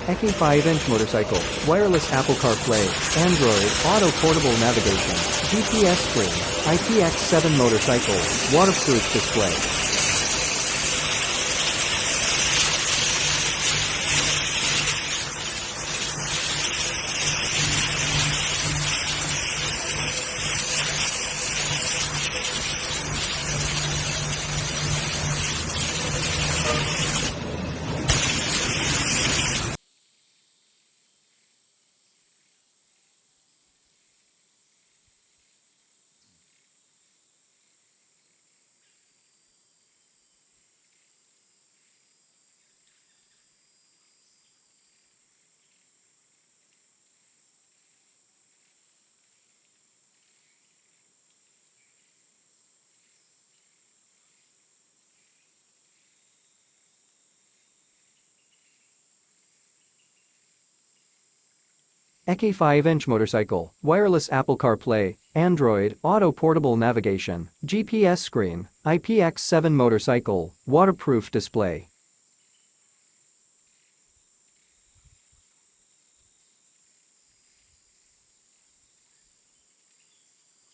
EKIY 5-inch motorcycle, wireless Apple CarPlay, Android, auto portable navigation, GPS screen, IPX7 motorcycle, waterproof display. EKIY 5-inch motorcycle, wireless Apple CarPlay, Android, auto portable navigation, GPS screen, IPX7 motorcycle, waterproof display.